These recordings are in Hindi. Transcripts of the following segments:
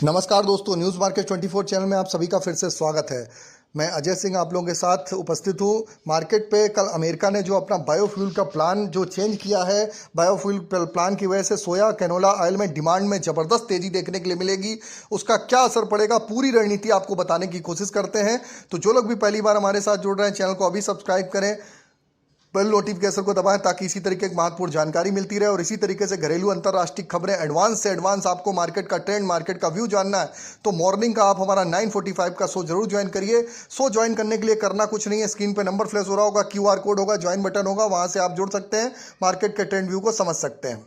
नमस्कार दोस्तों, न्यूज़ मार्केट 24 चैनल में आप सभी का फिर से स्वागत है। मैं अजय सिंह आप लोगों के साथ उपस्थित हूँ। मार्केट पे कल अमेरिका ने जो अपना बायोफ्यूल का प्लान जो चेंज किया है, बायोफ्यूल प्लान की वजह से सोया कैनोला ऑयल में डिमांड में ज़बरदस्त तेज़ी देखने के लिए मिलेगी। उसका क्या असर पड़ेगा, पूरी रणनीति आपको बताने की कोशिश करते हैं। तो जो लोग भी पहली बार हमारे साथ जुड़ रहे हैं, चैनल को अभी सब्सक्राइब करें, बेल नोटिफिकेशन को दबाएं ताकि इसी तरीके की महत्वपूर्ण जानकारी मिलती रहे। और इसी तरीके से घरेलू अंतर्राष्ट्रीय खबरें एडवांस से एडवांस आपको मार्केट का ट्रेंड, मार्केट का व्यू जानना है तो मॉर्निंग का आप हमारा 9:45 का शो जरूर ज्वाइन करिए। शो ज्वाइन करने के लिए करना कुछ नहीं है, स्क्रीन पे नंबर फ्लैश हो रहा होगा, QR कोड होगा, ज्वाइन बटन होगा, वहां से आप जुड़ सकते हैं, मार्केट के ट्रेंड व्यू को समझ सकते हैं।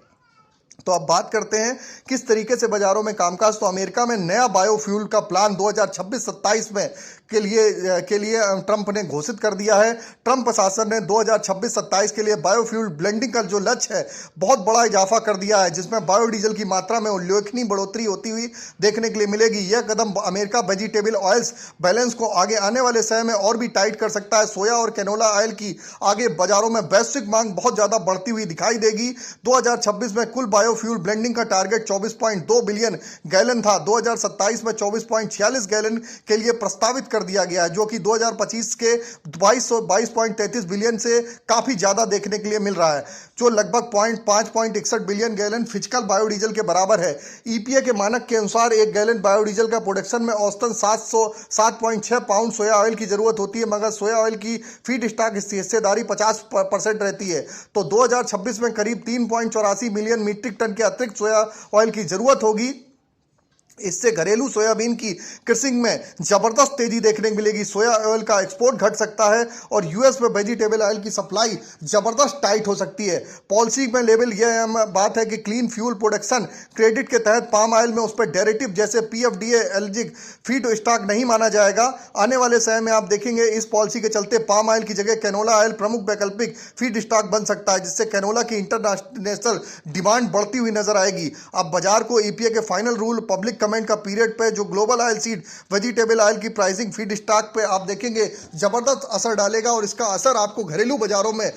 तो अब बात करते हैं किस तरीके से बाजारों में कामकाज। तो अमेरिका में नया बायोफ्यूल का प्लान 2026-27 में के लिए ट्रंप ने घोषित कर दिया है। ट्रंप प्रशासन ने 2026-27 के लिए बायोफ्यूल ब्लेंडिंग का जो लक्ष्य है बहुत बड़ा इजाफा कर दिया है, जिसमें बायोडीजल की मात्रा में उल्लेखनीय बढ़ोतरी होती हुई देखने के लिए मिलेगी। यह कदम अमेरिका वेजिटेबल ऑयल्स बैलेंस को आगे आने वाले समय में और भी टाइट कर सकता है। सोया और कैनोला ऑयल की आगे बाजारों में वैश्विक मांग बहुत ज्यादा बढ़ती हुई दिखाई देगी। 2026 में कुल बायोफ्यूल ब्लेंडिंग का टारगेट 24.2 बिलियन गैलन था। 2027 में 24.46 गैलन के लिए प्रस्तावित कर दिया गया है, जो कि 2025 के 22.33 बिलियन से काफी ज्यादा देखने के लिए मिल रहा है, जो लगभग 5.61 बिलियन गैलन फिजिकल बायोडीजल के बराबर है। EPA के मानक के अनुसार एक गैलन बायोडीजल का प्रोडक्शन में औसतन 707.6 पाउंड सोया ऑयल की जरूरत होती है, मगर सोया ऑयल की फीड स्टॉक हिस्सेदारी 50% रहती है। तो 2026 में करीब 3.84 मिलियन मीट्रिक टन के अतिरिक्त सोया ऑयल की जरूरत होगी। इससे घरेलू सोयाबीन की कृषि में जबरदस्त तेजी देखने को मिलेगी। सोया ऑयल का एक्सपोर्ट घट सकता है और US में वेजिटेबल ऑयल की सप्लाई जबरदस्त टाइट हो सकती है। पॉलिसी में लेवल यह बात है कि क्लीन फ्यूल प्रोडक्शन क्रेडिट के तहत पाम ऑयल में उस पर डेरिवेटिव जैसे PFDA एलिजिबल फीड स्टॉक नहीं माना जाएगा। आने वाले समय में आप देखेंगे इस पॉलिसी के चलते पाम ऑयल की जगह कैनोला ऑयल प्रमुख वैकल्पिक फीड स्टॉक बन सकता है, जिससे कैनोला की इंटरनेशनल डिमांड बढ़ती हुई नजर आएगी। अब बाजार को EPA के फाइनल रूल पब्लिक कमेंट का पीरियड पे जो global oil seed vegetable oil की प्राइसिंग फीड स्टॉक पे आप देखेंगे जबरदस्त असर डालेगा, और इसका असर आपको घरेलू बाजारों में,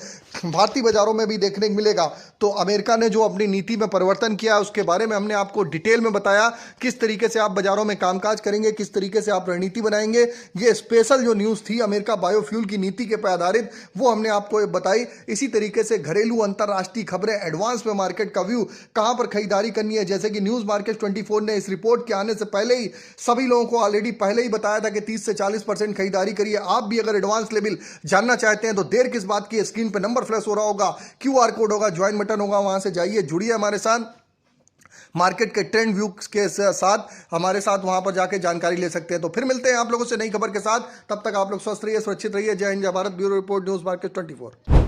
भारतीय बाजारों में भी देखने को मिलेगा। तो अमेरिका ने जो अपनी नीति में परिवर्तन किया उसके बारे में हमने आपको डिटेल में बताया, किस तरीके से आप बाजारों में कामकाज करेंगे, किस तरीके से आप रणनीति बनाएंगे। ये स्पेशल जो न्यूज़ थी अमेरिका बायोफ्यूल की नीति के पर आधारित, वो हमने आपको बताई। इसी तरीके से घरेलू अंतर्राष्ट्रीय खबरें एडवांस में, मार्केट का व्यू, कहां पर खरीदारी करनी है, जैसे कि न्यूज़ मार्केट 24 ने इस रिपोर्ट के आने से पहले ही सभी लोगों को ऑलरेडी पहले ही बताया था कि 30 से 40% खरीदारी करिए। आप भी अगर एडवांस लेवल जानना चाहते हैं तो देर किस बात की, स्क्रीन पे नंबर फ्लैश हो रहा होगा, QR कोड होगा, ज्वाइन बटन होगा, वहां से जाइए, जुड़िए हमारे साथ। मार्केट के ट्रेंड व्यू के साथ हमारे साथ वहां पर जाके जानकारी ले सकते हैं। तो फिर मिलते हैं आप लोगों से नई खबर के साथ। तब तक आप लोग स्वस्थ रहिए, सुरक्षित रहिए। जय हिंद, जय Bharat. Bureau report, news market 24।